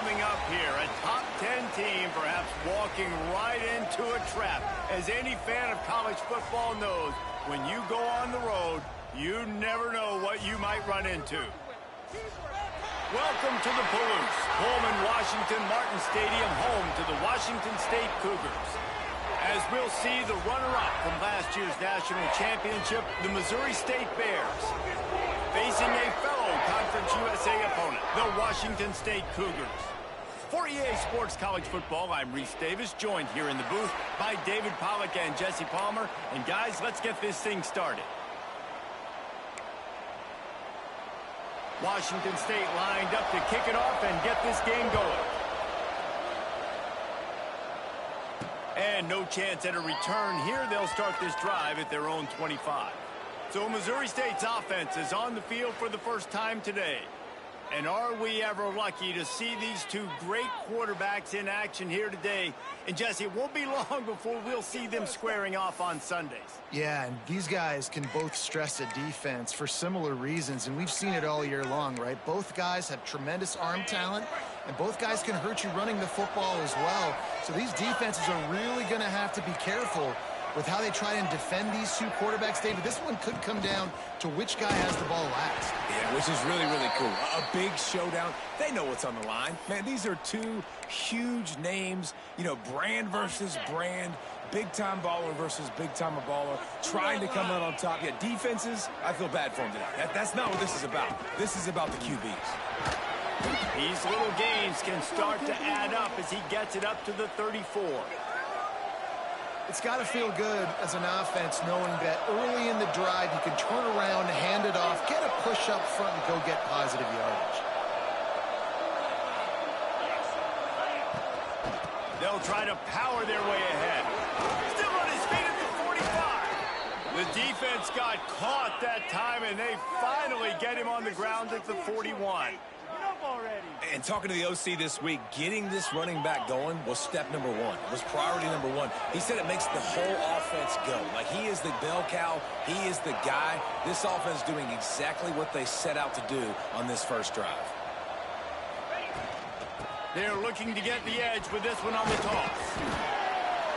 coming up here. A top 10 team perhaps walking right into a trap. As any fan of college football knows, when you go on the road, you never know what you might run into. Welcome to the Palouse, Pullman, Washington, Martin Stadium, home to the Washington State Cougars. As we'll see, the runner-up from last year's national championship, the Missouri State Bears, facing a fellow Conference USA opponent, the Washington State Cougars. For EA Sports College Football, I'm Reese Davis, joined here in the booth by David Pollack and Jesse Palmer. And guys, let's get this thing started. Washington State lined up to kick it off and get this game going. And no chance at a return here. They'll start this drive at their own 25. So Missouri State's offense is on the field for the first time today. And are we ever lucky to see these two great quarterbacks in action here today? And Jesse, it won't be long before we'll see them squaring off on Sundays. Yeah, and these guys can both stress a defense for similar reasons, and we've seen it all year long, right? Both guys have tremendous arm talent, and both guys can hurt you running the football as well. So these defenses are really going to have to be careful with how they try and defend these two quarterbacks. David, this one could come down to which guy has the ball last. Yeah, which is really, really cool. A big showdown. They know what's on the line. Man, these are two huge names, you know, brand versus brand, big-time baller versus big-time baller, trying to come out on top. Yeah, defenses, I feel bad for them today. That's not what this is about. This is about the QBs. These little gains can start to add up as he gets it up to the 34. It's got to feel good as an offense knowing that early in the drive you can turn around, hand it off, get a push up front, and go get positive yardage. They'll try to power their way ahead. Still on his feet at the 45. The defense got caught that time, and they finally get him on the ground at the 41. And talking to the OC this week, getting this running back going was step number one. It was priority number one. He said it makes the whole offense go. Like, he is the bell cow. He is the guy. This offense doing exactly what they set out to do on this first drive. They're looking to get the edge with this one on the toss.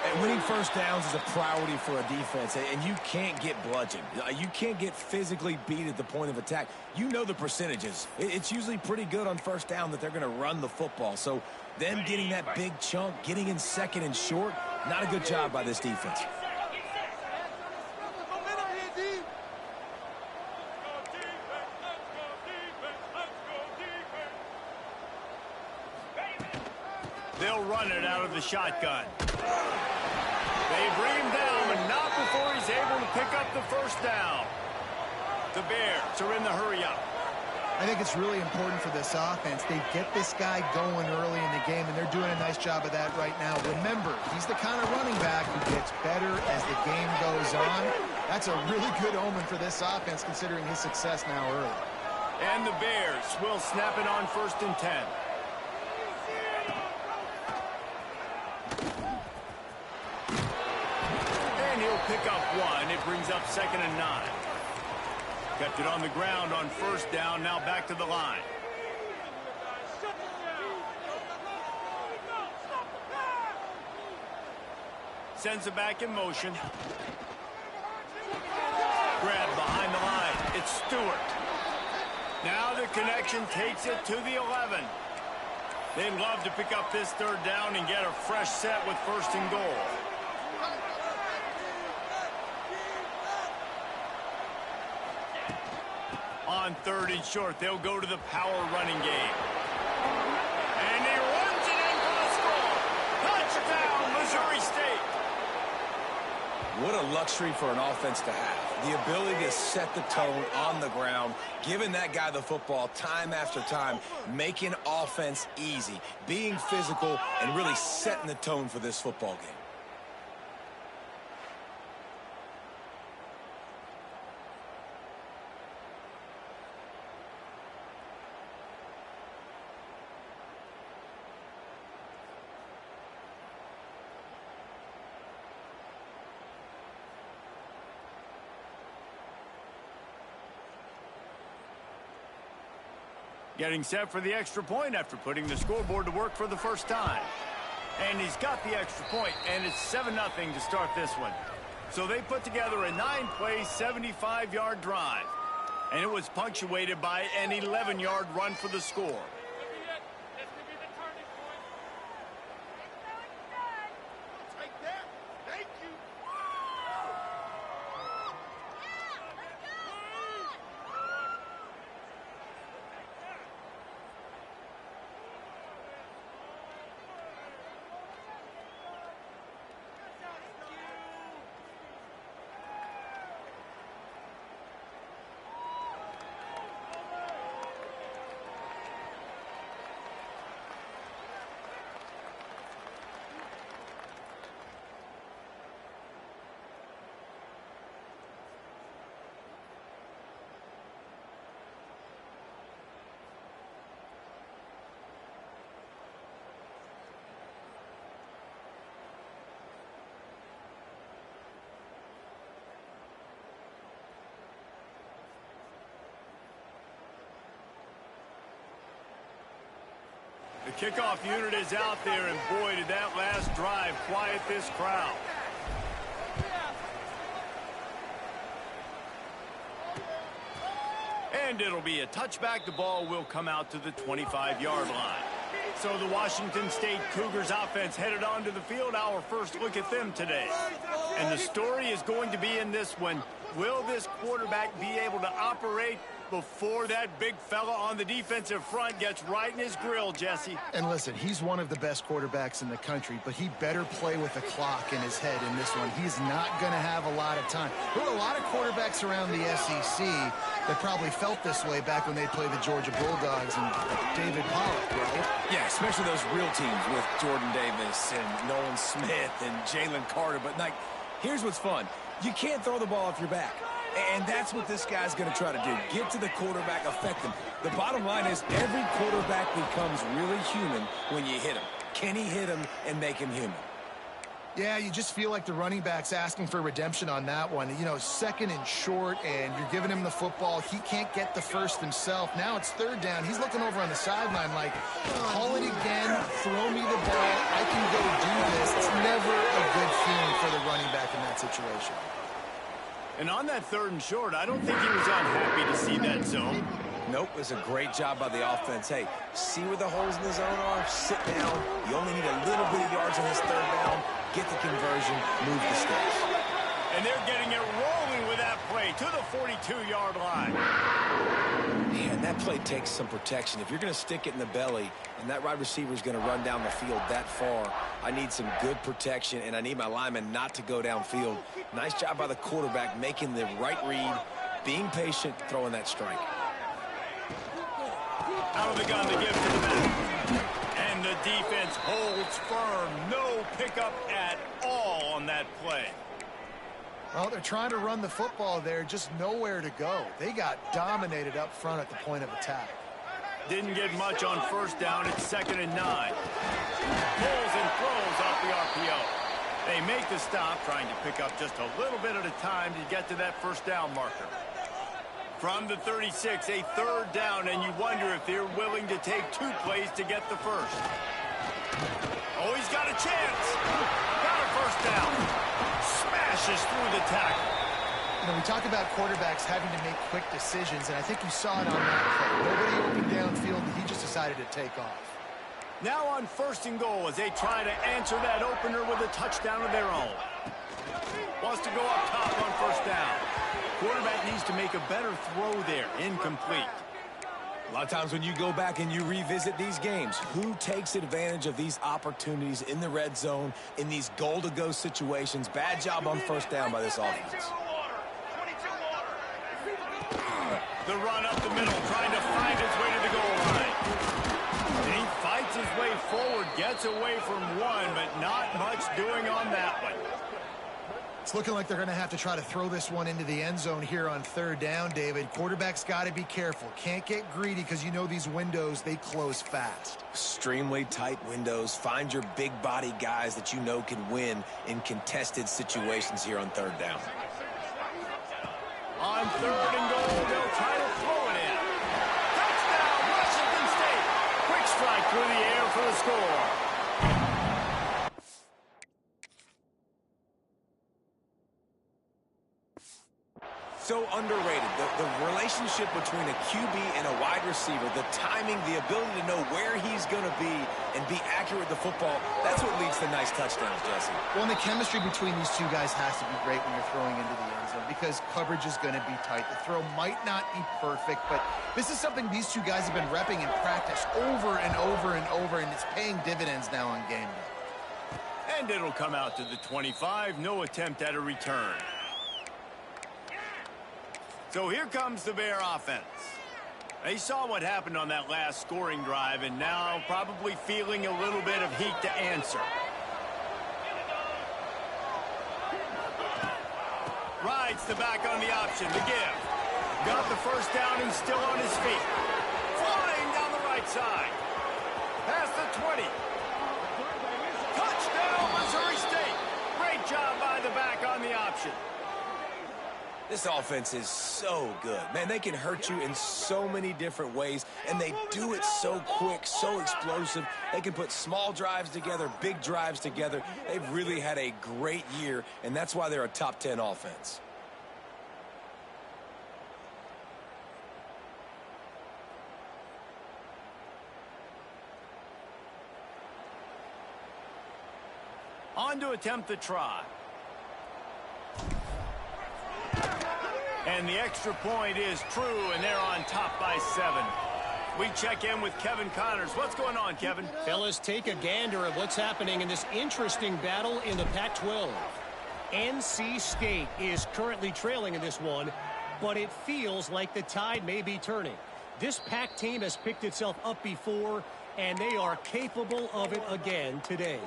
And winning first downs is a priority for a defense, and you can't get bludgeoned. You can't get physically beat at the point of attack. You know the percentages. It's usually pretty good on first down that they're going to run the football. So them getting that big chunk, getting in second and short, not a good job by this defense. They'll run it out of the shotgun. They bring him down, but not before he's able to pick up the first down. The Bears are in the hurry-up. I think it's really important for this offense. They get this guy going early in the game, and they're doing a nice job of that right now. Remember, he's the kind of running back who gets better as the game goes on. That's a really good omen for this offense, considering his success now early. And the Bears will snap it on 1st and 10. Pick up one. It brings up 2nd and 9. Kept it on the ground on 1st down. Now back to the line. Sends it back in motion. Grab behind the line. It's Stewart. Now the connection takes it to the 11. They'd love to pick up this 3rd down and get a fresh set with 1st and goal. On 3rd and short, they'll go to the power running game. And he runs it in for the score. Touchdown, Missouri State. What a luxury for an offense to have. The ability to set the tone on the ground, giving that guy the football time after time, making offense easy, being physical, and really setting the tone for this football game. Getting set for the extra point after putting the scoreboard to work for the first time. And he's got the extra point, and it's 7-0 to start this one. So they put together a 9-play, 75-yard drive. And it was punctuated by an 11-yard run for the score. The kickoff unit is out there, and boy, did that last drive quiet this crowd. And it'll be a touchback. The ball will come out to the 25-yard line. So the Washington State Cougars offense headed onto the field. Our first look at them today. And the story is going to be in this one. Will this quarterback be able to operate before that big fella on the defensive front gets right in his grill, Jesse? And listen, he's one of the best quarterbacks in the country, but he better play with the clock in his head in this one. He's not going to have a lot of time. There were a lot of quarterbacks around the SEC that probably felt this way back when they played the Georgia Bulldogs and David Pollock, right? Yeah, especially those real teams with Jordan Davis and Nolan Smith and Jalen Carter. But, like, here's what's fun. You can't throw the ball off your back. And that's what this guy's going to try to do. Get to the quarterback, affect him. The bottom line is every quarterback becomes really human when you hit him. Can he hit him and make him human? Yeah, you just feel like the running back's asking for redemption on that one. You know, second and short, and you're giving him the football. He can't get the first himself. Now it's third down. He's looking over on the sideline like, call it again, throw me the ball, I can go do this. It's never a good feeling for the running back in that situation. And on that third and short, I don't think he was unhappy to see that zone. Nope, it was a great job by the offense. Hey, see where the holes in the zone are? Sit down. You only need a little bit of yards on this third down. Get the conversion, move the sticks. And they're getting it rolling with that play to the 42-yard line. Man, that play takes some protection. If you're going to stick it in the belly and that wide receiver is going to run down the field that far, I need some good protection, and I need my lineman not to go downfield. Nice job by the quarterback making the right read, being patient, throwing that strike. Out of the gun to give to the back. And the defense holds firm. No pickup at all on that play. Well, they're trying to run the football there, just nowhere to go. They got dominated up front at the point of attack. Didn't get much on first down. It's 2nd and 9. Pulls and throws off the RPO. They make the stop, trying to pick up just a little bit at a time to get to that first down marker. From the 36, a third down, and you wonder if they're willing to take 2 plays to get the first. Oh, he's got a chance. Got a first down. Smashes through the tackle. You know, we talk about quarterbacks having to make quick decisions, and I think you saw it on that play. Nobody open downfield, and he just decided to take off. Now on 1st and goal as they try to answer that opener with a touchdown of their own. Wants to go up top on 1st down. Quarterback needs to make a better throw there. Incomplete. A lot of times when you go back and you revisit these games, who takes advantage of these opportunities in the red zone, in these goal-to-go situations? Bad job on 1st down by this offense. The run up the middle, trying to find its way to the goal line. He fights his way forward, gets away from one, but not much doing on that one. It's looking like they're going to have to try to throw this one into the end zone here on 3rd down, David. Quarterback's got to be careful. Can't get greedy because you know these windows, they close fast. Extremely tight windows. Find your big body guys that you know can win in contested situations here on 3rd down. On 3rd and goal, they'll try to throw it in. Touchdown, Washington! strike through the air for the score. So underrated. The relationship between a QB and a wide receiver, the timing, the ability to know where he's going to be and be accurate with the football, that's what leads to nice touchdowns, Jesse. Well, and the chemistry between these two guys has to be great when you're throwing into the end zone because coverage is going to be tight. The throw might not be perfect, but this is something these two guys have been repping in practice over and over and over, and it's paying dividends now on game day. And it'll come out to the 25. No attempt at a return. So here comes the Bear offense. They saw what happened on that last scoring drive and now probably feeling a little bit of heat to answer. Rides the back on the option, the give. Got the first down and still on his feet. Flying down the right side. Past the 20. Touchdown, Missouri State. Great job by the back on the option. This offense is so good. Man, they can hurt you in so many different ways, and they do it so quick, so explosive. They can put small drives together, big drives together. They've really had a great year, and that's why they're a top 10 offense. On to attempt the try. And the extra point is true, and they're on top by 7. We check in with Kevin Connors. What's going on, Kevin? Fellas, take a gander at what's happening in this interesting battle in the Pac-12. NC State is currently trailing in this one, but it feels like the tide may be turning. This Pac team has picked itself up before, and they are capable of it again today.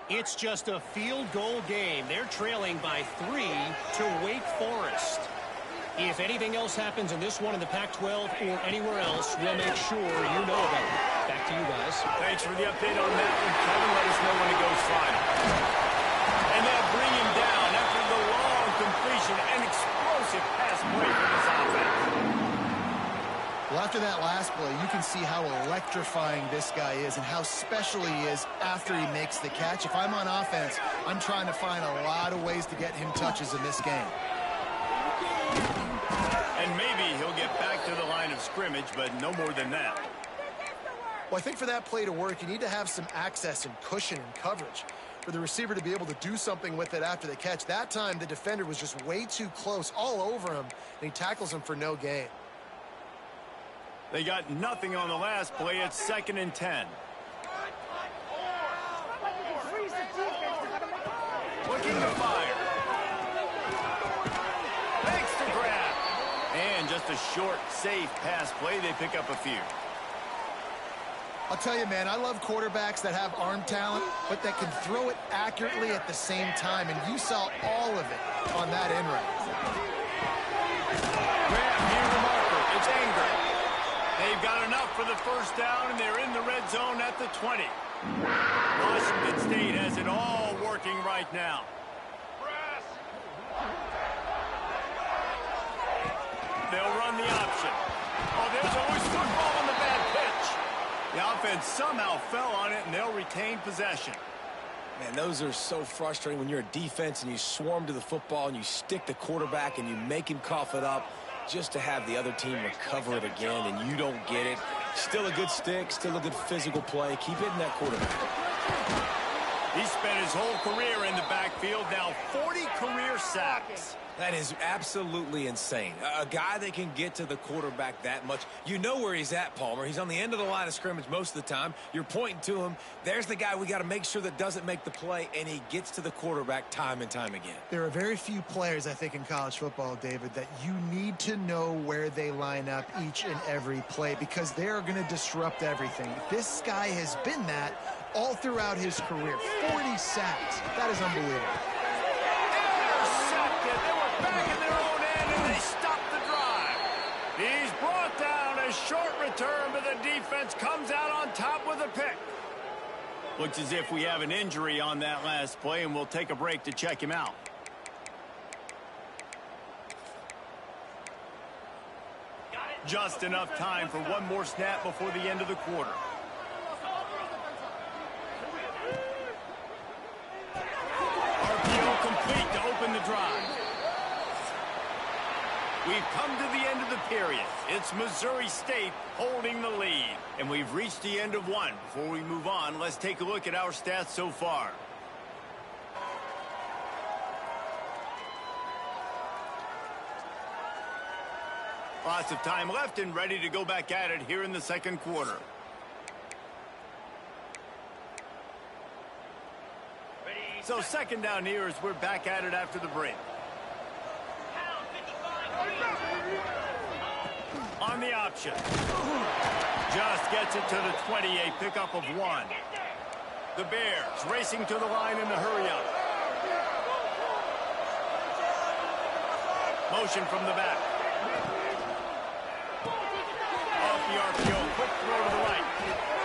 It's just a field goal game. They're trailing by 3 to Wake Forest. If anything else happens in this one in the Pac-12 or anywhere else, we'll make sure you know about it. Back to you guys. Thanks for the update on that one, Kevin. Let us know when it goes final. And they'll bring him down after the long completion and explosive pass play for this offense. Well, after that last play, you can see how electrifying this guy is and how special he is after he makes the catch. If I'm on offense, I'm trying to find a lot of ways to get him touches in this game. And maybe he'll get back to the line of scrimmage, but no more than that. Well, I think for that play to work, you need to have some access and cushion and coverage for the receiver to be able to do something with it after the catch. That time, the defender was just way too close, all over him, and he tackles him for no gain. They got nothing on the last play. It's 2nd and 10. Looking to fire. Makes the grab. And just a short, safe pass play. They pick up a few. I'll tell you, man, I love quarterbacks that have arm talent, but that can throw it accurately at the same time, and you saw all of it on that end route. Grab near the marker. It's Ingram. They've got enough for the first down, and they're in the red zone at the 20. Washington State has it all working right now. They'll run the option. Oh, there's always football on the bad pitch. The offense somehow fell on it, and they'll retain possession. Man, those are so frustrating when you're a defense and you swarm to the football and you stick the quarterback and you make him cough it up just to have the other team recover it again and you don't get it. Still a good stick, still a good physical play. Keep hitting that quarterback. He spent his whole career in the backfield, now 40 career sacks. That is absolutely insane. A guy that can get to the quarterback that much. You know where he's at, Palmer. He's on the end of the line of scrimmage most of the time. You're pointing to him. There's the guy we got to make sure that doesn't make the play, and he gets to the quarterback time and time again. There are very few players, I think, in college football, David, that you need to know where they line up each and every play because they're going to disrupt everything. This guy has been that all throughout his career. 40 sacks. That is unbelievable. They were back in their own end, and they stopped the drive. He's brought down. A short return, but the defense comes out on top with a pick. Looks as if we have an injury on that last play, and we'll take a break to check him out. Just enough time for one more snap before the end of the quarter. We've come to the end of the period. It's Missouri State holding the lead. And we've reached the end of one. Before we move on, let's take a look at our stats so far. Lots of time left and ready to go back at it here in the second quarter. So second down here as we're back at it after the break. On the option. Just gets it to the 28, pickup of 1. The Bears racing to the line in the hurry-up. Motion from the back. Off the RPO, quick throw to the right.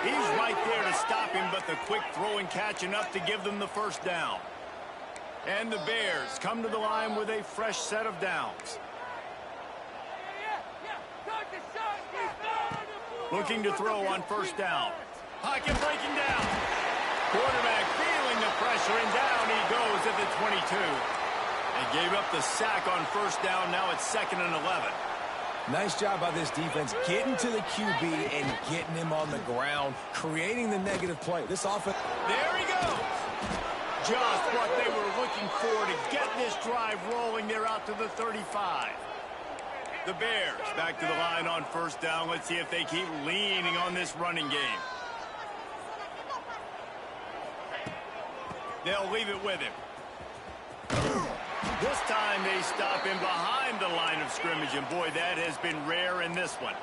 He's right there to stop him, but the quick throw and catch enough to give them the first down. And the Bears come to the line with a fresh set of downs. Looking to throw on first down. Pocket breaking down. Quarterback feeling the pressure, and down he goes at the 22. They gave up the sack on first down. Now it's 2nd and 11. Nice job by this defense getting to the QB and getting him on the ground, creating the negative play. This offense. There he goes. Just what they were looking for to get this drive rolling. They're out to the 35. The Bears back to the line on first down. Let's see if they keep leaning on this running game. They'll leave it with him. This time they stop him behind the line of scrimmage, and boy, that has been rare in this one.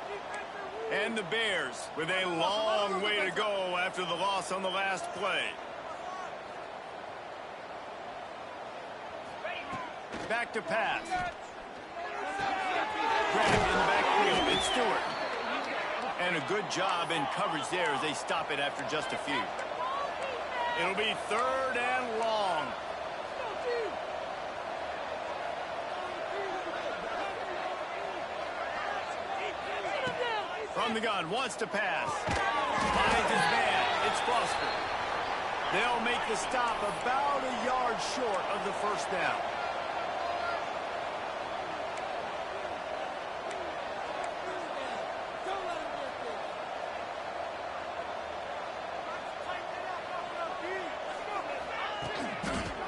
And the Bears with a long way to go after the loss on the last play. Back to pass. Grabbed in the backfield, it's Stewart. And a good job in coverage there as they stop it after just a few. It'll be 3rd and long. From the gun, wants to pass. Finds his man. It's Foster. They'll make the stop about a yard short of the first down.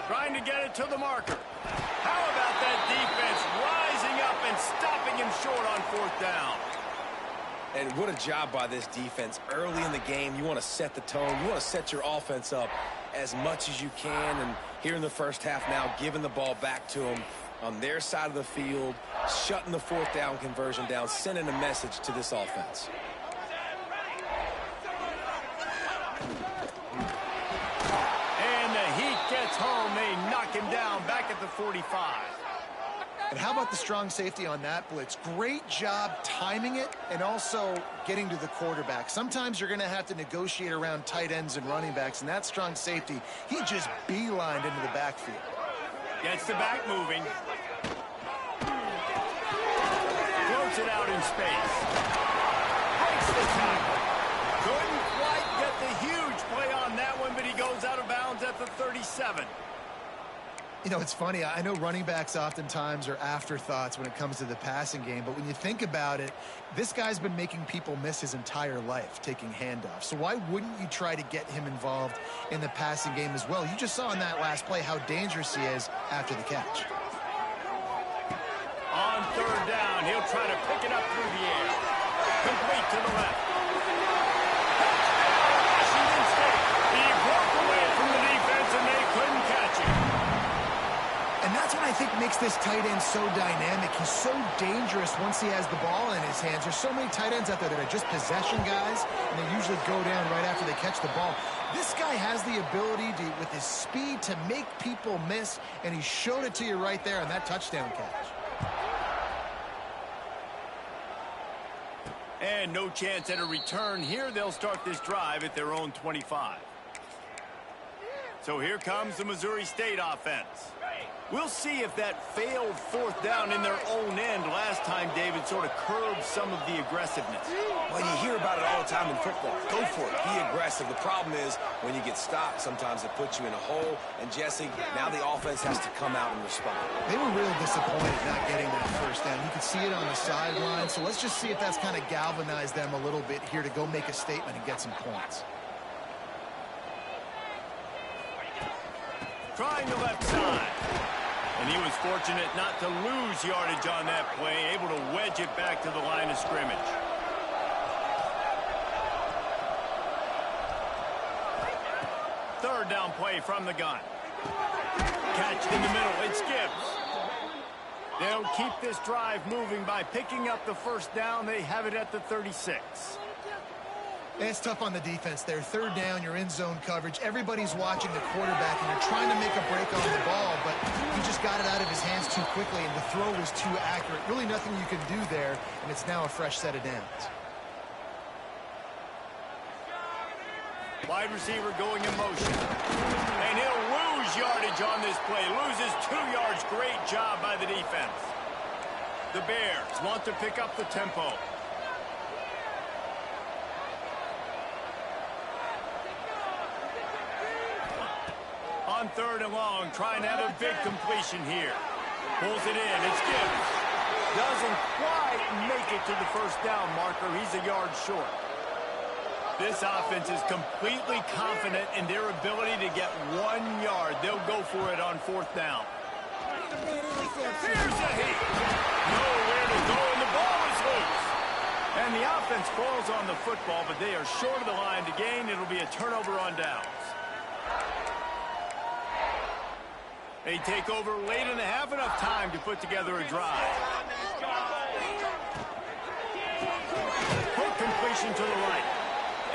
Trying to get it to the marker. How about that defense rising up and stopping him short on 4th down? And what a job by this defense. Early in the game, you want to set the tone. You want to set your offense up as much as you can. And here in the first half now, giving the ball back to them on their side of the field, shutting the 4th down conversion down, sending a message to this offense. And the Heat gets home. They knock him down back at the 45. And how about the strong safety on that blitz? Great job timing it and also getting to the quarterback. Sometimes you're going to have to negotiate around tight ends and running backs, and that strong safety, he just beelined into the backfield. Gets the back moving. Floats it out in space. Breaks the tackle. Couldn't quite get the huge play on that one, but he goes out of bounds at the 37. You know, it's funny. I know running backs oftentimes are afterthoughts when it comes to the passing game, but when you think about it, this guy's been making people miss his entire life taking handoffs. So why wouldn't you try to get him involved in the passing game as well? You just saw in that last play how dangerous he is after the catch. On 3rd down, he'll try to pick it up through the air. Complete to the left. Washington State. He broke away from the defense, and they couldn't catch him. And that's what I think makes this tight end so dynamic. He's so dangerous once he has the ball in his hands. There's so many tight ends out there that are just possession guys, and they usually go down right after they catch the ball. This guy has the ability to, with his speed, to make people miss, and he showed it to you right there on that touchdown catch. And no chance at a return here. They'll start this drive at their own 25. So here comes the Missouri State offense. We'll see if that failed fourth down in their own end last time, David, sort of curbed some of the aggressiveness. Well, you hear about it all the time in football. Go for it. Be aggressive. The problem is when you get stopped, sometimes it puts you in a hole. And, Jesse, now the offense has to come out and respond. They were real disappointed not getting that first down. You could see it on the sideline. So let's just see if that's kind of galvanized them a little bit here to go make a statement and get some points. Trying the left side. And he was fortunate not to lose yardage on that play, able to wedge it back to the line of scrimmage. Third down play from the gun. Catch in the middle. It's Gibbs. They'll keep this drive moving by picking up the first down. They have it at the 36. It's tough on the defense there. Third down, you're in zone coverage. Everybody's watching the quarterback, and you're trying to make a break on the ball, but he just got it out of his hands too quickly, and the throw was too accurate. Really nothing you can do there, and it's now a fresh set of downs. Wide receiver going in motion. And he'll lose yardage on this play. Loses 2 yards. Great job by the defense. The Bears want to pick up the tempo. On third and long, trying to have a big completion here. Pulls it in. It's Gibbs. Doesn't quite make it to the first down marker. He's a yard short. This offense is completely confident in their ability to get 1 yard. They'll go for it on fourth down. Here's a hit. Nowhere to go, and the ball is loose. And the offense falls on the football, but they are short of the line to gain. It'll be a turnover on downs. They take over late and have enough time to put together a drive. Quick completion to the right.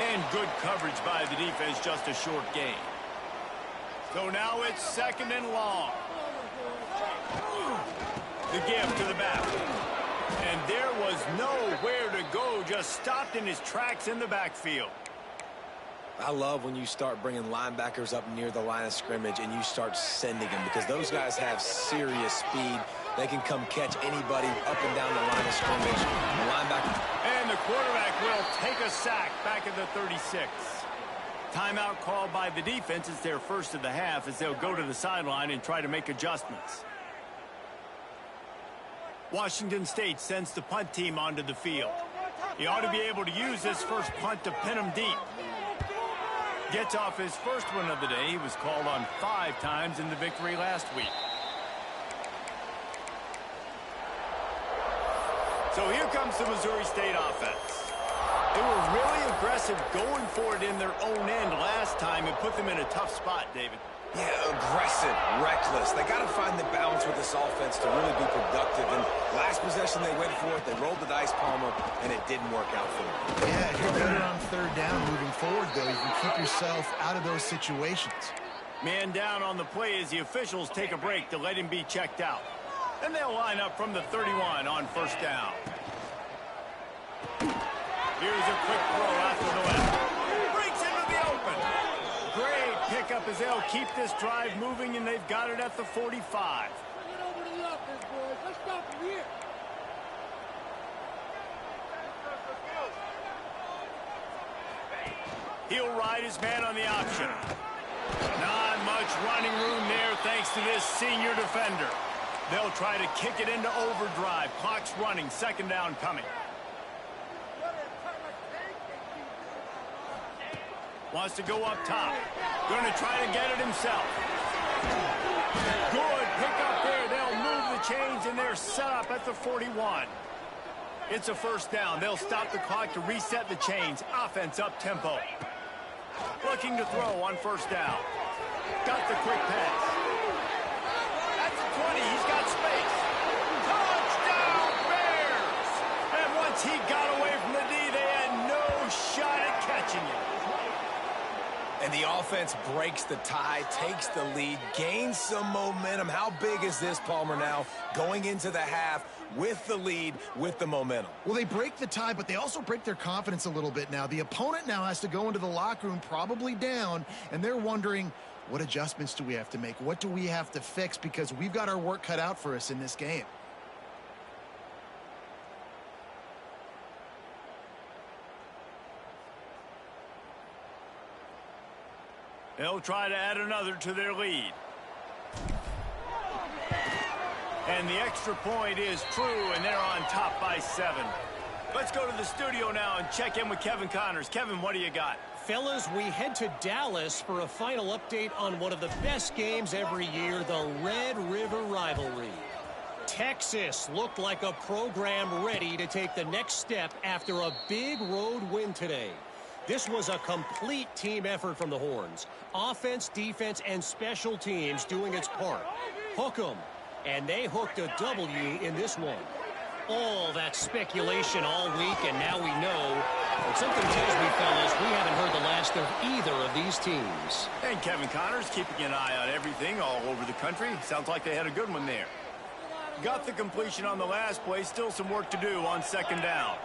And good coverage by the defense, just a short gain. So now it's second and long. The give to the back. And there was nowhere to go, just stopped in his tracks in the backfield. I love when you start bringing linebackers up near the line of scrimmage and you start sending them, because those guys have serious speed. They can come catch anybody up and down the line of scrimmage. The linebacker. And the quarterback will take a sack back at the 36. Timeout called by the defense. It's their first of the half as they'll go to the sideline and try to make adjustments. Washington State sends the punt team onto the field. He ought to be able to use this first punt to pin him deep. Gets off his first one of the day. He was called on 5 times in the victory last week. So here comes the Missouri State offense. They were really aggressive going for it in their own end last time and put them in a tough spot, David. Yeah, aggressive, reckless. They got to find the balance with this offense to really be productive. And last possession they went for it. They rolled the dice, Palmer, and it didn't work out for them. Yeah, you're better on third down moving forward, though. You can keep yourself out of those situations. Man down on the play as the officials take a break to let him be checked out. And they'll line up from the 31 on first down. Here's a quick throw out to the left. Breaks into the open. Great pickup as they'll keep this drive moving, and they've got it at the 45. He'll ride his man on the option. Not much running room there thanks to this senior defender. They'll try to kick it into overdrive. Clock's running. Second down coming. Wants to go up top. Going to try to get it himself. Good pickup there. They'll move the chains, and they're set up at the 41. It's a first down. They'll stop the clock to reset the chains. Offense up tempo. Looking to throw on first down. Got the quick pass. At the 20, he's got space. Touchdown, Bears! And once he got away from the D, they had no shot at catching him. And the offense breaks the tie, takes the lead, gains some momentum. How big is this, Palmer, now going into the half with the lead, with the momentum? Well, they break the tie, but they also break their confidence a little bit now. The opponent now has to go into the locker room probably down, and they're wondering, What adjustments do we have to make? What do we have to fix? Because we've got our work cut out for us in this game. They'll try to add another to their lead. And the extra point is true, and they're on top by 7. Let's go to the studio now and check in with Kevin Connors. Kevin, what do you got? Fellas, we head to Dallas for a final update on one of the best games every year, the Red River rivalry. Texas looked like a program ready to take the next step after a big road win today. This was a complete team effort from the Horns. Offense, defense, and special teams doing its part. Hook 'em. And they hooked a W in this one. All that speculation all week, and now we know. But something tells me, fellas, we haven't heard the last of either of these teams. And Kevin Connors keeping an eye on everything all over the country. Sounds like they had a good one there. Got the completion on the last play. Still some work to do on second down.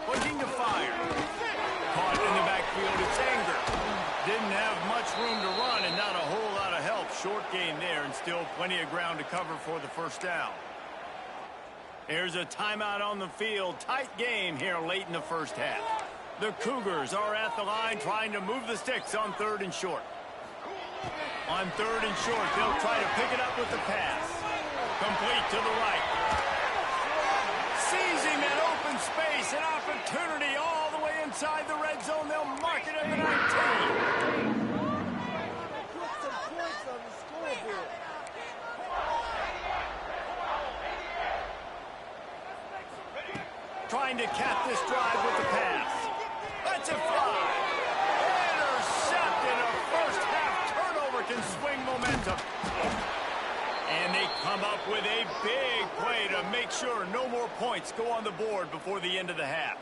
Looking to fire. Caught in the backfield. It's Anger. Didn't have much room to run and not a whole lot of help. Short gain there and still plenty of ground to cover for the first down. There's a timeout on the field. Tight game here late in the first half. The Cougars are at the line trying to move the sticks on 3rd and short. On 3rd and short, they'll try to pick it up with the pass. Complete to the right. Seizing that open space, an opportunity all the way inside the red zone. They'll mark it at the 19. Trying to cap this drive with the pass. Let's it fly. Intercepted. A first half turnover can swing momentum. And they come up with a big play to make sure no more points go on the board before the end of the half.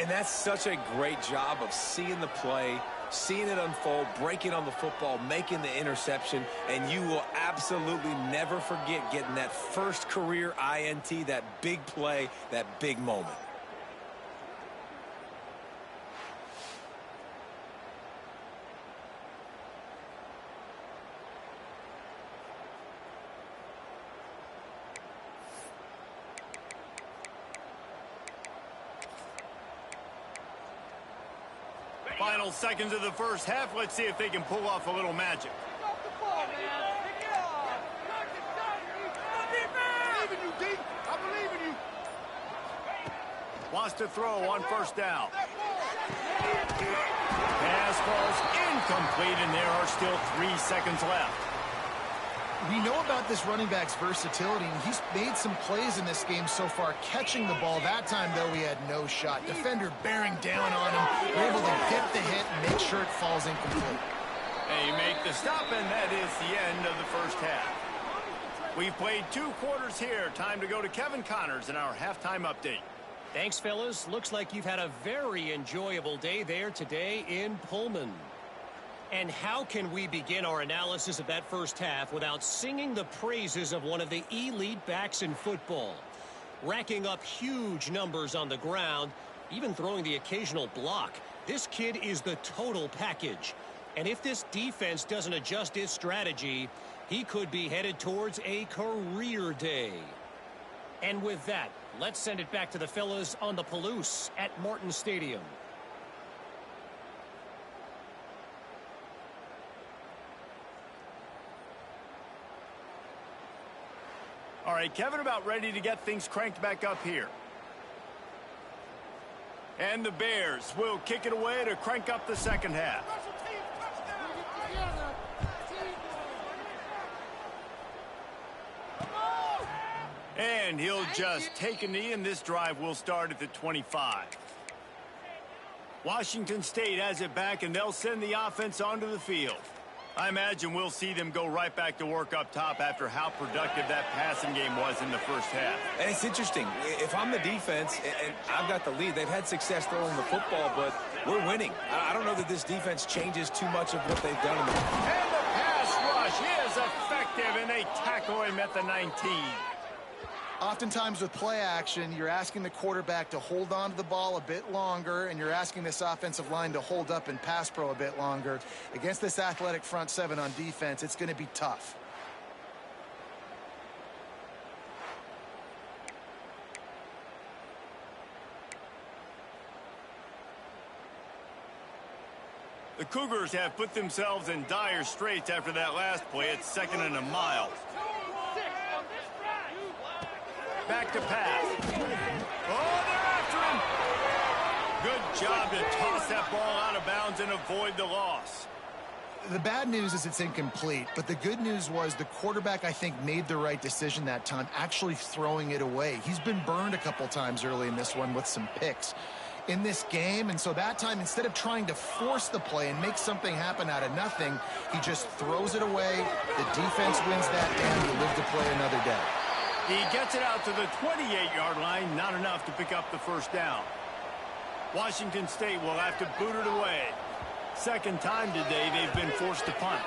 And that's such a great job of seeing the play, seeing it unfold, breaking on the football, making the interception, and you will absolutely never forget getting that first career INT, that big play, that big moment. Final seconds of the first half. Let's see if they can pull off a little magic. Wants to throw on first down. Pass falls incomplete, and there are still 3 seconds left. We know about this running back's versatility, and he's made some plays in this game so far, catching the ball. That time, though, he had no shot. Defender bearing down on him, able to get the hit and make sure it falls incomplete. They make the stop, and that is the end of the first half. We've played 2 quarters here. Time to go to Kevin Connors in our halftime update. Thanks, fellas. Looks like you've had a very enjoyable day there today in Pullman. And how can we begin our analysis of that first half without singing the praises of one of the elite backs in football? Racking up huge numbers on the ground, even throwing the occasional block. This kid is the total package. And if this defense doesn't adjust its strategy, he could be headed towards a career day. And with that, let's send it back to the fellas on the Palouse at Martin Stadium. All right, Kevin, about ready to get things cranked back up here. And the Bears will kick it away to crank up the second half. And he'll just take a knee, and this drive will start at the 25. Washington State has it back, and they'll send the offense onto the field. I imagine we'll see them go right back to work up top after how productive that passing game was in the first half. And it's interesting. If I'm the defense and I've got the lead, they've had success throwing the football, but we're winning. I don't know that this defense changes too much of what they've done. And the pass rush is effective, and they tackle him at the 19. Oftentimes with play action, you're asking the quarterback to hold on to the ball a bit longer, and you're asking this offensive line to hold up and pass pro a bit longer. Against this athletic front seven on defense, it's going to be tough. The Cougars have put themselves in dire straits after that last play. It's 2nd and a mile. Back to pass. Oh, they're after him. Good job to toss that ball out of bounds and avoid the loss. The bad news is it's incomplete, but the good news was the quarterback, I think, made the right decision that time, actually throwing it away. He's been burned a couple times early in this one with some picks in this game, and so that time, instead of trying to force the play and make something happen out of nothing, he just throws it away. The defense wins that down. You live to play another day. He gets it out to the 28-yard line, not enough to pick up the first down. Washington State will have to boot it away. Second time today they've been forced to punt.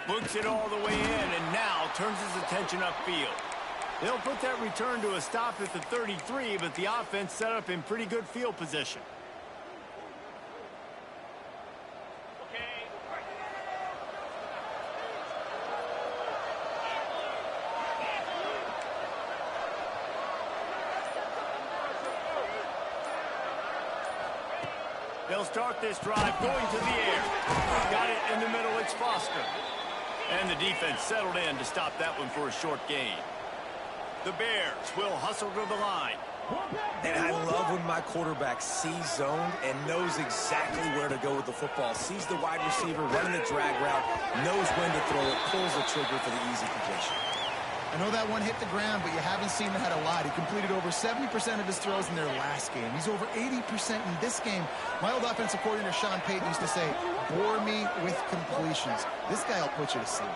Looks it all the way in and now turns his attention upfield. They'll put that return to a stop at the 33, but the offense set up in pretty good field position. They'll start this drive going to the air. Got it in the middle, it's Foster. And the defense settled in to stop that one for a short gain. The Bears will hustle to the line. And I love when my quarterback sees zoned and knows exactly where to go with the football. Sees the wide receiver running the drag route, knows when to throw it, pulls the trigger for the easy completion. I know that one hit the ground, but you haven't seen that a lot. He completed over 70% of his throws in their last game. He's over 80% in this game. My old offensive coordinator, Sean Payton, used to say, bore me with completions. This guy will put you to sleep.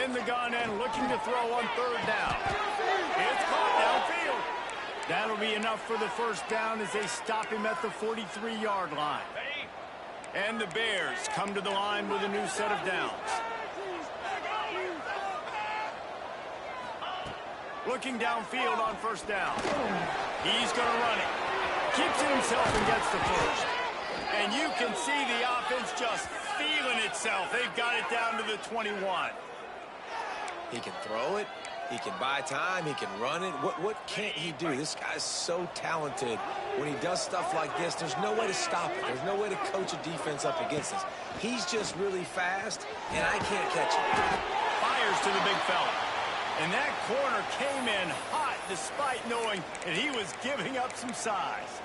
In the gun and looking to throw on third down. It's caught downfield. That'll be enough for the first down as they stop him at the 43-yard line. And the Bears come to the line with a new set of downs. Looking downfield on first down. He's going to run it. Keeps it himself and gets the first. And you can see the offense just feeling itself. They've got it down to the 21. He can throw it. He can buy time. He can run it. What can't he do? This guy's so talented. When he does stuff like this, there's no way to stop it. There's no way to coach a defense up against this. He's just really fast, and I can't catch him. Fires to the big fella. And that corner came in hot despite knowing that he was giving up some size.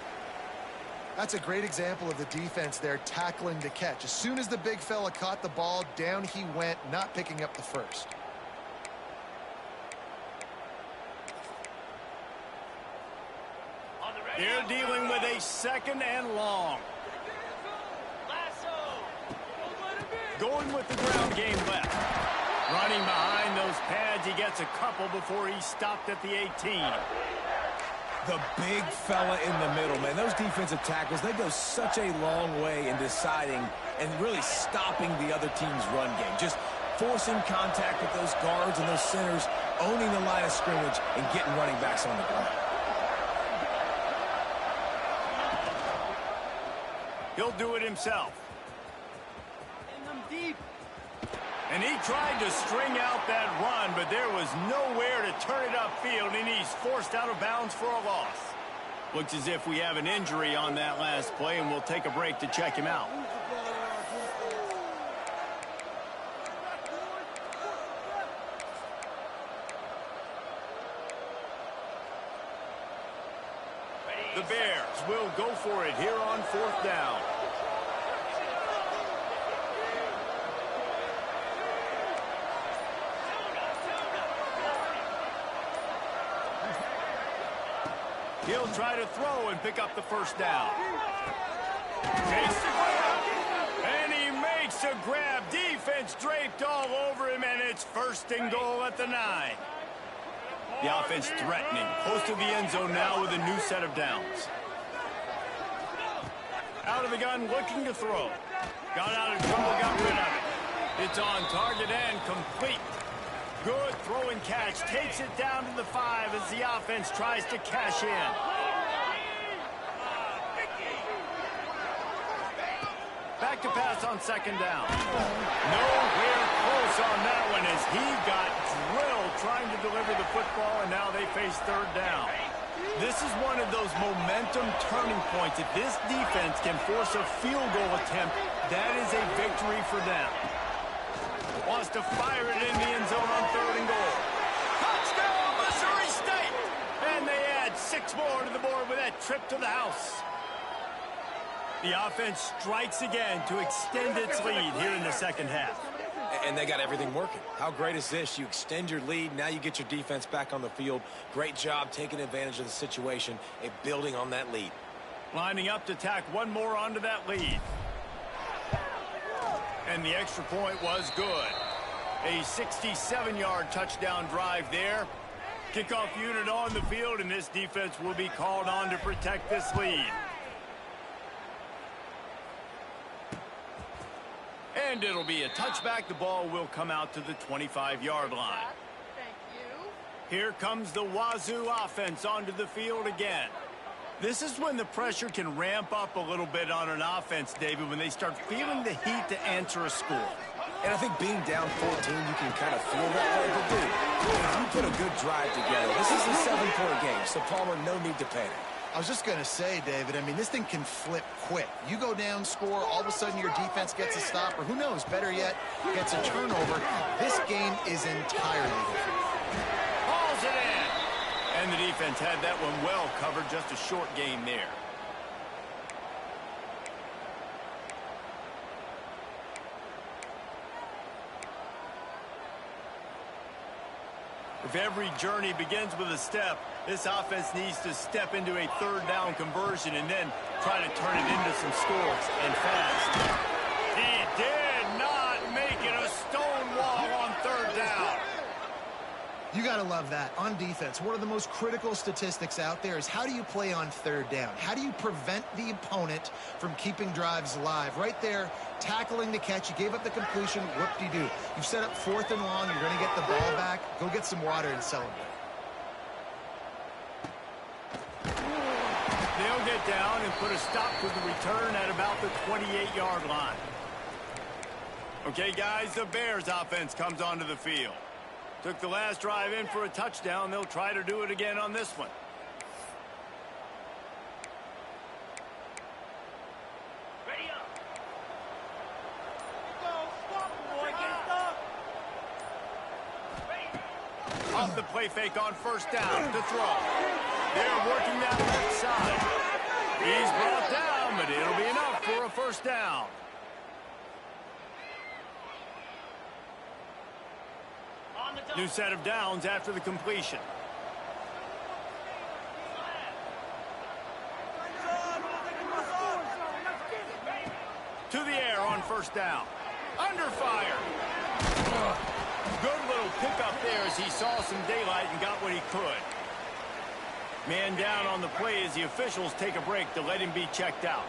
That's a great example of the defense there tackling the catch. As soon as the big fella caught the ball, down he went, not picking up the first. They're dealing with a 2nd and long. Going with the ground game left. Running behind those pads, he gets a couple before he's stopped at the 18. The big fella in the middle, man. Those defensive tackles, they go such a long way in deciding and really stopping the other team's run game. Just forcing contact with those guards and those centers, owning the line of scrimmage, and getting running backs on the ground. He'll do it himself. And he tried to string out that run, but there was nowhere to turn it upfield, and he's forced out of bounds for a loss. Looks as if we have an injury on that last play, and we'll take a break to check him out. The Bears will go for it here on fourth down. He'll try to throw and pick up the first down. Takes the grab, and he makes a grab. Defense draped all over him, and it's 1st and goal at the 9. The offense threatening, close to the end zone now with a new set of downs. Out of the gun, looking to throw. Got out of trouble, got rid of it. It's on target and complete. Good throw and catch. Takes it down to the 5 as the offense tries to cash in. Back to pass on second down. Nowhere close on that one as he got drilled trying to deliver the football, and now they face third down. This is one of those momentum turning points. If this defense can force a field goal attempt, that is a victory for them. Wants to fire it in the end zone on third and goal. Touchdown, Missouri State! And they add 6 more to the board with that trip to the house. The offense strikes again to extend its lead here in the second half. And they got everything working. How great is this? You extend your lead, now you get your defense back on the field. Great job taking advantage of the situation and building on that lead. Lining up to tack one more onto that lead. And the extra point was good. A 67-yard touchdown drive there. Kickoff unit on the field, and this defense will be called on to protect this lead. And it'll be a touchback. The ball will come out to the 25-yard line. Thank you. Here comes the Wazoo offense onto the field again. This is when the pressure can ramp up a little bit on an offense, David, when they start feeling the heat to answer a score. And I think being down 14, you can kind of feel that way. But, dude, if you put a good drive together, this is a 7-point game, so Palmer, no need to panic. I was just going to say, David, I mean, this thing can flip quick. You go down, score, all of a sudden your defense gets a stop, or who knows, better yet, gets a turnover. This game is entirely different. Hauls it in. And the defense had that one well covered, just a short gain there. If every journey begins with a step, this offense needs to step into a third down conversion and then try to turn it into some scores, and fast. He did not make it a stone wall on third down. You got to love that. On defense, one of the most critical statistics out there is how do you play on third down? How do you prevent the opponent from keeping drives alive? Right there, tackling the catch. You gave up the completion. Whoop-de-doo. You've set up 4th and long. You're going to get the ball back. Go get some water and celebrate. They'll get down and put a stop to the return at about the 28-yard line. Okay, guys, the Bears offense comes onto the field. Took the last drive in for a touchdown. They'll try to do it again on this one. Ready up. Go, stop, boy, get stuck. Off the play fake on first down to throw. They're working that left side. He's brought down, but it'll be enough for a first down. New set of downs after the completion. To the air on first down. Under fire. Good little pickup there as he saw some daylight and got what he could. Man down on the play as the officials take a break to let him be checked out.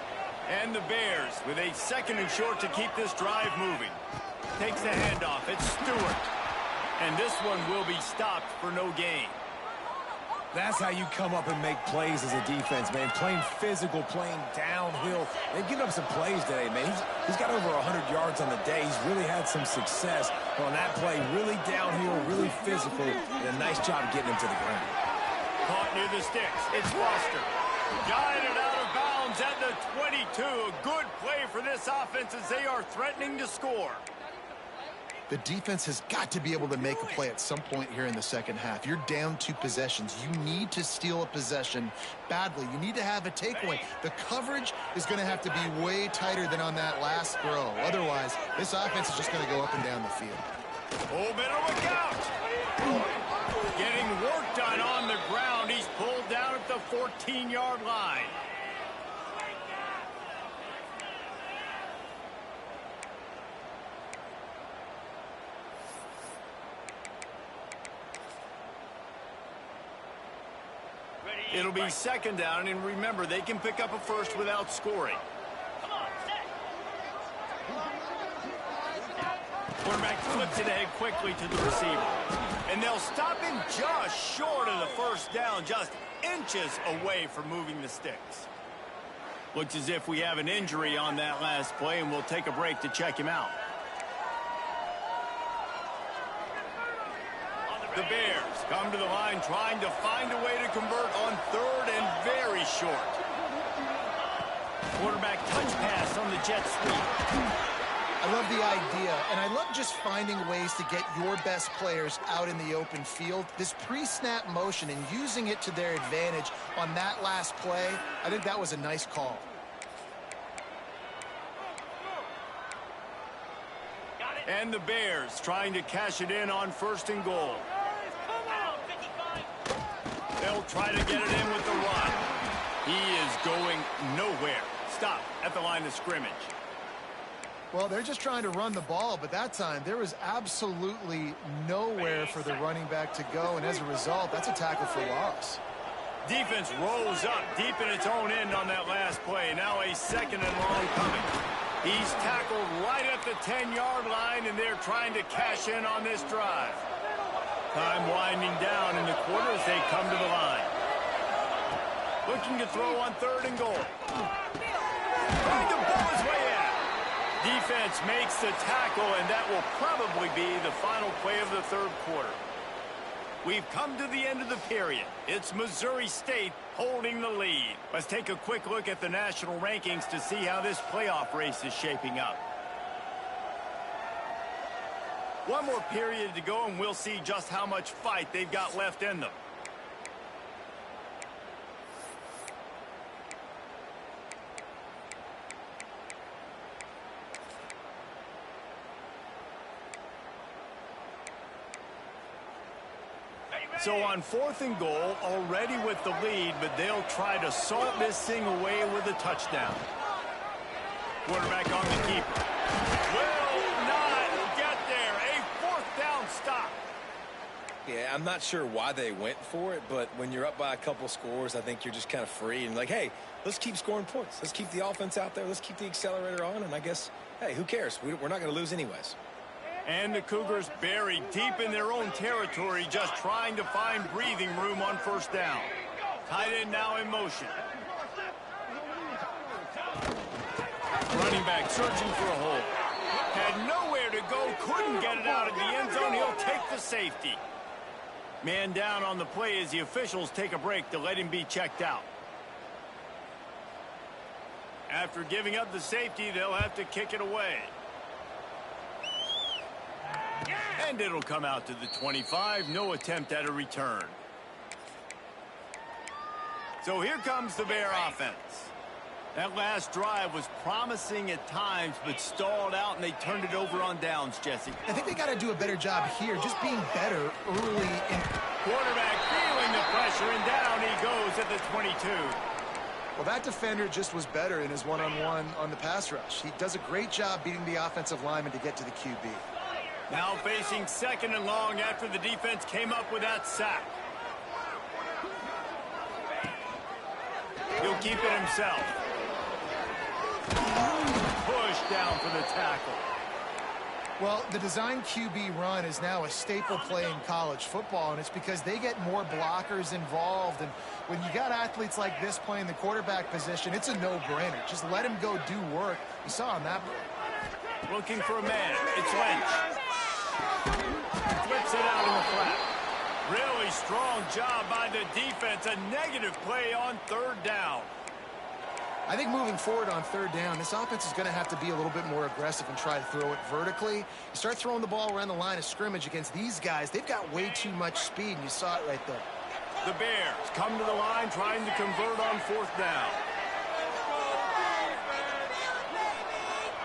And the Bears with a 2nd and short to keep this drive moving. Takes the handoff. It's Stewart. And this one will be stopped for no gain. That's how you come up and make plays as a defense, man. Playing physical, playing downhill. They've given up some plays today, man. He's got over 100 yards on the day. He's really had some success on that play. Really downhill, really physical, and a nice job getting him to the ground. Caught near the sticks. It's Foster. Guided out of bounds at the 22. A good play for this offense as they are threatening to score. The defense has got to be able to make a play at some point here in the second half. You're down 2 possessions. You need to steal a possession badly. You need to have a takeaway. The coverage is going to have to be way tighter than on that last throw. Otherwise, this offense is just going to go up and down the field. Oh, better look out. Getting work done on the ground. He's pulled down at the 14-yard line. It'll be 2nd down, and remember, they can pick up a first without scoring. Quarterback flips it ahead quickly to the receiver. And they'll stop him just short of the first down, just inches away from moving the sticks. Looks as if we have an injury on that last play, and we'll take a break to check him out. The Bears come to the line trying to find a way to convert on third and very short. Quarterback touch pass on the jet sweep. I love the idea, and I love just finding ways to get your best players out in the open field. This pre-snap motion and using it to their advantage on that last play, I think that was a nice call. And the Bears trying to cash it in on 1st and goal. They'll try to get it in with the run. He is going nowhere. Stop at the line of scrimmage. Well, they're just trying to run the ball, but that time there was absolutely nowhere for the running back to go, and as a result, that's a tackle for loss. Defense rolls up deep in its own end on that last play. Now a 2nd and long coming. He's tackled right at the 10-yard line, and they're trying to cash in on this drive. Time winding down in the quarter as they come to the line. Looking to throw on 3rd and goal. Trying to blow his way out. Defense makes the tackle, and that will probably be the final play of the 3rd quarter. We've come to the end of the period. It's Missouri State holding the lead. Let's take a quick look at the national rankings to see how this playoff race is shaping up. One more period to go, and we'll see just how much fight they've got left in them. So on 4th and goal, already with the lead, but they'll try to salt this thing away with a touchdown. Quarterback on the keeper. Will not get there. A 4th down stop. Yeah, I'm not sure why they went for it, but when you're up by a couple scores, I think you're just kind of free and like, hey, let's keep scoring points. Let's keep the offense out there. Let's keep the accelerator on, and I guess, hey, who cares? We're not going to lose anyways. And the Cougars buried deep in their own territory, just trying to find breathing room on 1st down. Tight end now in motion. Running back searching for a hole. Had nowhere to go, couldn't get it out of the end zone. He'll take the safety. Man down on the play as the officials take a break to let him be checked out. After giving up the safety, they'll have to kick it away. And it'll come out to the 25. No attempt at a return. So here comes the Bear offense. That last drive was promising at times, but stalled out, and they turned it over on downs, Jesse. I think they got to do a better job here, just being better early in. Quarterback feeling the pressure, and down he goes at the 22. Well, that defender just was better in his one-on-one on the pass rush. He does a great job beating the offensive lineman to get to the QB. Now facing 2nd and long after the defense came up with that sack. He'll keep it himself. Push down for the tackle. Well, the design QB run is now a staple play in college football, and it's because they get more blockers involved. And when you got athletes like this playing the quarterback position, it's a no-brainer. Just let him go do work. You saw on that. Looking for a man. It's Lynch. Flips it out in the flat. Really strong job by the defense. A negative play on 3rd down. I think moving forward on 3rd down, this offense is going to have to be a little bit more aggressive and try to throw it vertically. You start throwing the ball around the line of scrimmage against these guys, they've got way too much speed, and you saw it right there. The Bears come to the line trying to convert on 4th down.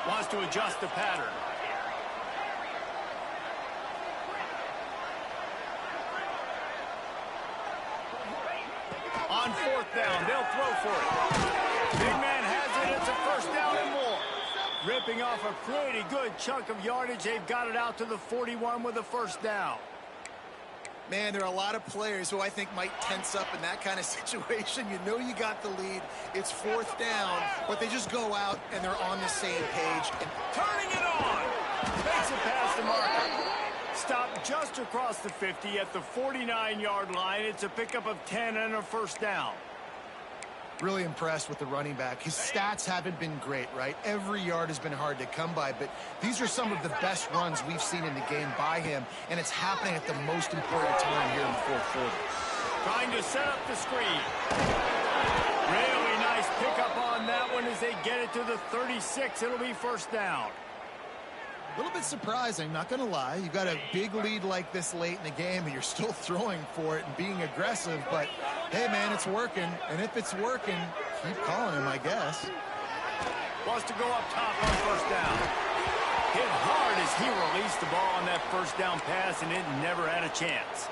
Wants to adjust the pattern. On 4th down, they'll throw for it. Big man has it. It's a 1st down and more. Ripping off a pretty good chunk of yardage. They've got it out to the 41 with a 1st down. Man, there are a lot of players who I think might tense up in that kind of situation. You know you got the lead. It's 4th down, but they just go out and they're on the same page. Turning it on. Makes it past the marker. Stopped just across the 50 at the 49-yard line. It's a pickup of 10 and a first down. Really impressed with the running back. His stats haven't been great, right? Every yard has been hard to come by, but these are some of the best runs we've seen in the game by him, and it's happening at the most important time here in the fourth quarter. Trying to set up the screen. Really nice pickup on that one as they get it to the 36. It'll be first down. A little bit surprising, not going to lie. You got a big lead like this late in the game, and you're still throwing for it and being aggressive. But, hey, man, it's working. And if it's working, keep calling him, I guess. Wants to go up top on first down. Hit hard as he released the ball on that first down pass, and it never had a chance.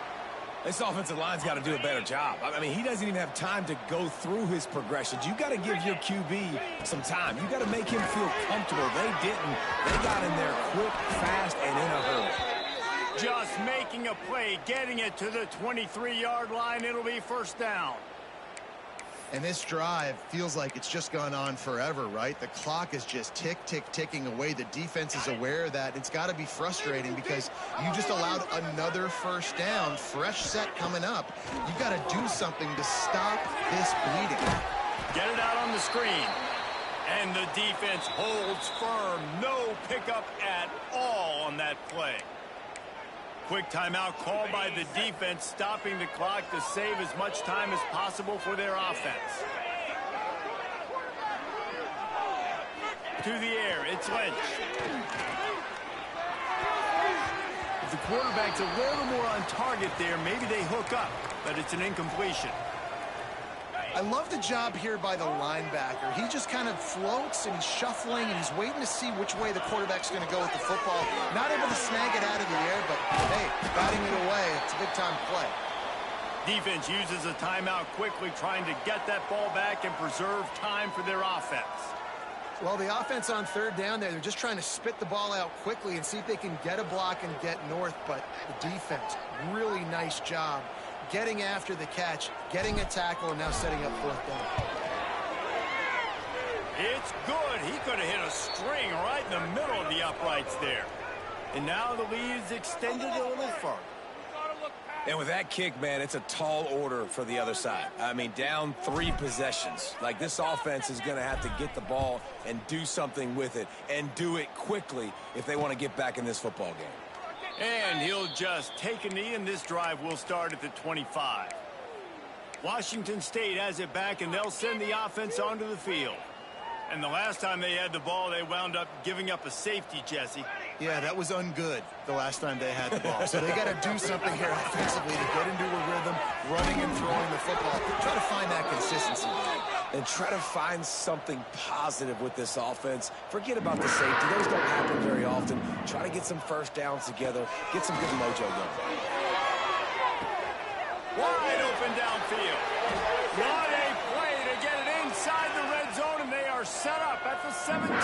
This offensive line's got to do a better job. I mean, he doesn't even have time to go through his progressions. You got to give your QB some time. You got to make him feel comfortable. They didn't. They got in there quick, fast, and in a hurry. Just making a play, getting it to the 23-yard line. It'll be first down. And this drive feels like it's just gone on forever, right? The clock is just ticking away. The defense is aware of that. It's got to be frustrating because you just allowed another first down, fresh set coming up. You got to do something to stop this bleeding. Get it out on the screen. And the defense holds firm. No pickup at all on that play. Quick timeout called by the defense, stopping the clock to save as much time as possible for their offense. To the air, it's Lynch. If the quarterback's a little more on target there, maybe they hook up, but it's an incompletion. I love the job here by the linebacker. He just kind of floats and he's shuffling and he's waiting to see which way the quarterback's going to go with the football. Not able to snag it out of the air, but hey, batting it away, it's a big-time play. Defense uses a timeout quickly, trying to get that ball back and preserve time for their offense. Well, the offense on third down there, they're just trying to spit the ball out quickly and see if they can get a block and get north, but the defense, really nice job getting after the catch, getting a tackle, and now setting up fourth down. It's good. He could have hit a string right in the middle of the uprights there. And now the lead is extended a little further. And with that kick, man, it's a tall order for the other side. I mean, down 3 possessions. Like, this offense is going to have to get the ball and do something with it, and do it quickly if they want to get back in this football game. And he'll just take a knee, and this drive will start at the 25. Washington State has it back, and they'll send the offense onto the field. And the last time they had the ball, they wound up giving up a safety, Jesse. Yeah, that was ungood the last time they had the ball. So they got to do something here offensively to get into a rhythm, running and throwing the football. Try to find that consistency. And try to find something positive with this offense. Forget about the safety. Those don't happen very often. Try to get some first downs together. Get some good mojo going. Wide open downfield. What a play to get it inside the red zone, and they are set up at the 17. 6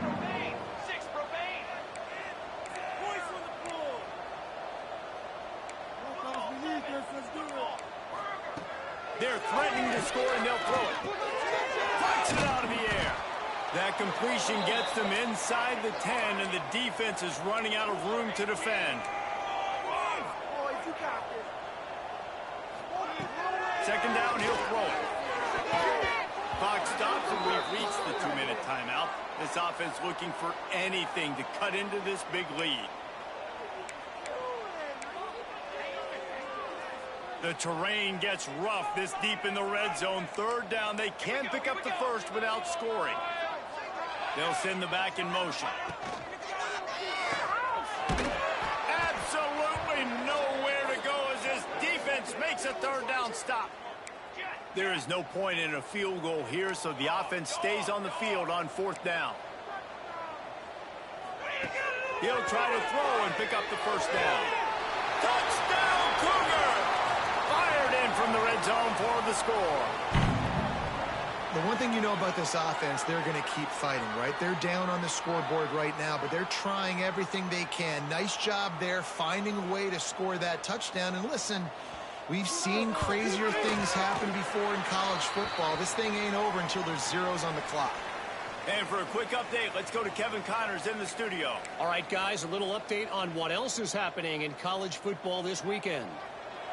Provane! 6 Provane! Boys on the pool! They're threatening to score, and they'll throw it. Flies it out of the air. That completion gets them inside the 10, and the defense is running out of room to defend. Boys, you got this. Second down, he'll throw it. Clock stops, and we've reached the 2-minute timeout. This offense looking for anything to cut into this big lead. The terrain gets rough this deep in the red zone. Third down, they can't pick up the first without scoring. They'll send the back in motion. Absolutely nowhere to go as this defense makes a third down stop. There is no point in a field goal here, so the offense stays on the field on fourth down. He'll try to throw and pick up the first down. Touchdown, Cougar! Fired in from the red zone for the score. The one thing you know about this offense, they're going to keep fighting, right? They're down on the scoreboard right now, but they're trying everything they can. Nice job there, finding a way to score that touchdown. And listen, we've seen crazier things happen before in college football. This thing ain't over until there's zeros on the clock. And for a quick update, let's go to Kevin Connors in the studio. All right, guys, a little update on what else is happening in college football this weekend.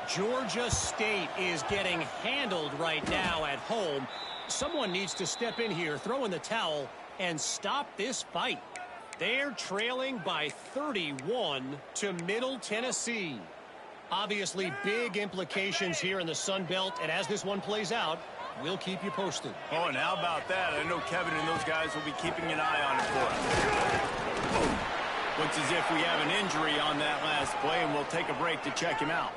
Georgia State is getting handled right now at home. Someone needs to step in here, throw in the towel, and stop this fight. They're trailing by 31 to Middle Tennessee. Obviously, big implications here in the Sun Belt, and as this one plays out, we'll keep you posted. Oh, and how about that? I know Kevin and those guys will be keeping an eye on it for us. Looks as if we have an injury on that last play, and we'll take a break to check him out.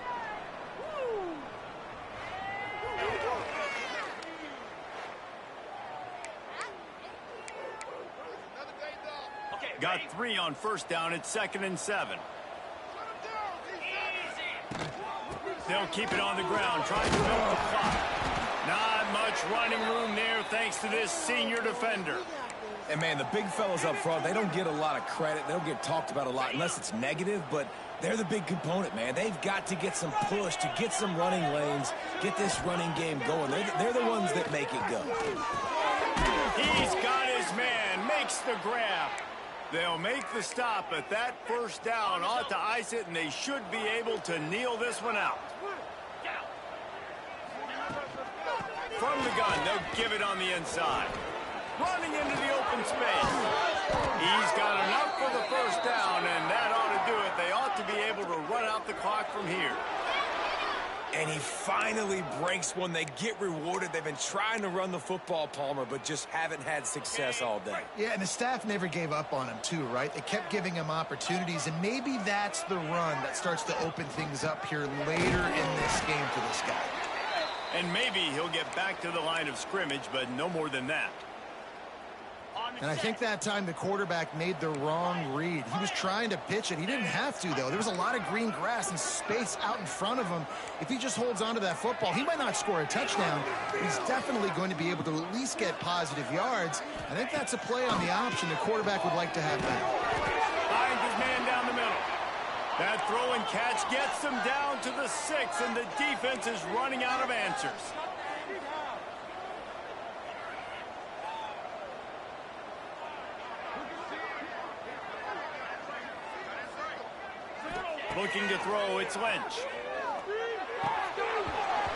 Got 3 on first down. It's 2nd and 7. They'll keep it on the ground, trying to milk the clock. Not much running room there thanks to this senior defender. And, man, the big fellas up front, they don't get a lot of credit. They don't get talked about a lot unless it's negative, but they're the big component, man. They've got to get some push, to get some running lanes, get this running game going. They're the ones that make it go. He's got his man, makes the grab. They'll make the stop, but that first down ought to ice it, and they should be able to kneel this one out. From the gun, they'll give it on the inside. Running into the open space. He's got enough for the first down, and that ought to do it. They ought to be able to run out the clock from here. And he finally breaks one. They get rewarded. They've been trying to run the football, Palmer, but just haven't had success all day. Yeah, and the staff never gave up on him, too, right? They kept giving him opportunities, and maybe that's the run that starts to open things up here later in this game for this guy. And maybe he'll get back to the line of scrimmage, but no more than that. And I think that time the quarterback made the wrong read. He was trying to pitch it. He didn't have to, though. There was a lot of green grass and space out in front of him. If he just holds on to that football, he might not score a touchdown, but he's definitely going to be able to at least get positive yards. I think that's a play on the option the quarterback would like to have back. Finds his man down the middle. That throw and catch gets them down to the 6, and the defense is running out of answers. Looking to throw, it's Lynch.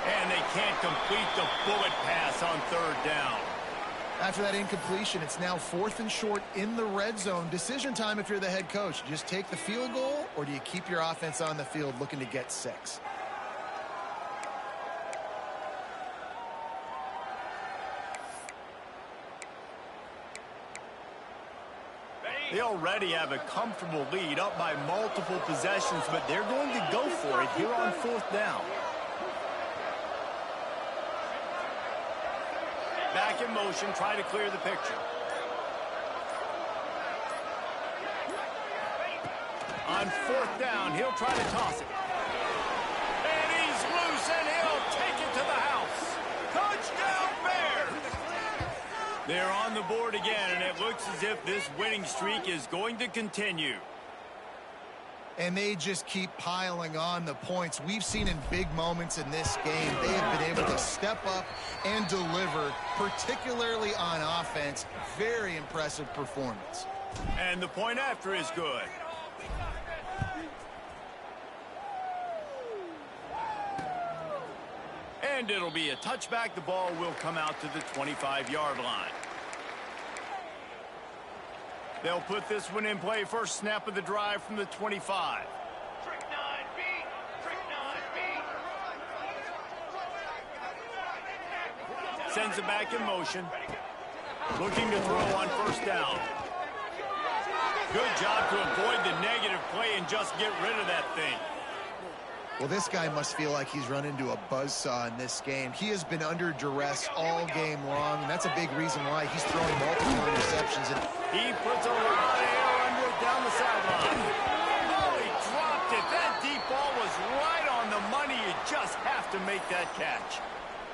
And they can't complete the bullet pass on 3rd down. After that incompletion, it's now 4th and short in the red zone. Decision time if you're the head coach. Just take the field goal, or do you keep your offense on the field looking to get 6? They already have a comfortable lead, up by multiple possessions, but they're going to go for it here on 4th down. Back in motion, try to clear the picture. On 4th down, he'll try to toss it. And he's loose, and he'll take it to the house. Touchdown, Bears! They're on the board again, and it looks as if this winning streak is going to continue. And they just keep piling on the points. We've seen in big moments in this game, they have been able to step up and deliver, particularly on offense. Very impressive performance. And the point after is good. And it'll be a touchback. The ball will come out to the 25-yard line. They'll put this one in play. First snap of the drive from the 25. Sends it back in motion. Looking to throw on 1st down. Good job to avoid the negative play and just get rid of that thing. Well, this guy must feel like he's run into a buzzsaw in this game. He has been under duress all game long, and that's a big reason why he's throwing multiple interceptions. And he puts a lot of air under it down the sideline. Oh, he dropped it. That deep ball was right on the money. You just have to make that catch.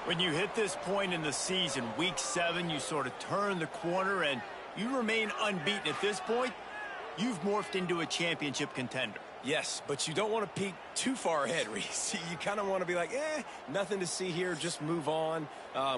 When you hit this point in the season, week 7, you sort of turn the corner and you remain unbeaten. At this point, you've morphed into a championship contender. Yes, but you don't want to peek too far ahead, Reese. You kind of want to be like, nothing to see here, just move on.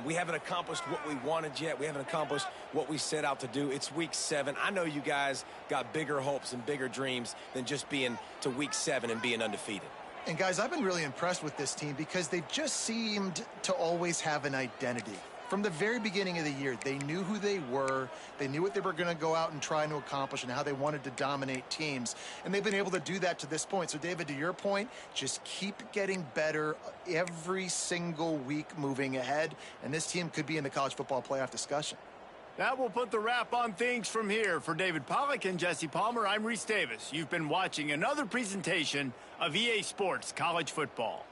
We haven't accomplished what we wanted yet. We haven't accomplished what we set out to do. It's week 7. I know you guys got bigger hopes and bigger dreams than just being to week 7 and being undefeated. And guys, I've been really impressed with this team because they've just seemed to always have an identity. From the very beginning of the year, they knew who they were. They knew what they were going to go out and try to accomplish and how they wanted to dominate teams. And they've been able to do that to this point. So, David, to your point, just keep getting better every single week moving ahead. And this team could be in the college football playoff discussion. That will put the wrap on things from here. For David Pollack and Jesse Palmer, I'm Reese Davis. You've been watching another presentation of EA Sports College Football.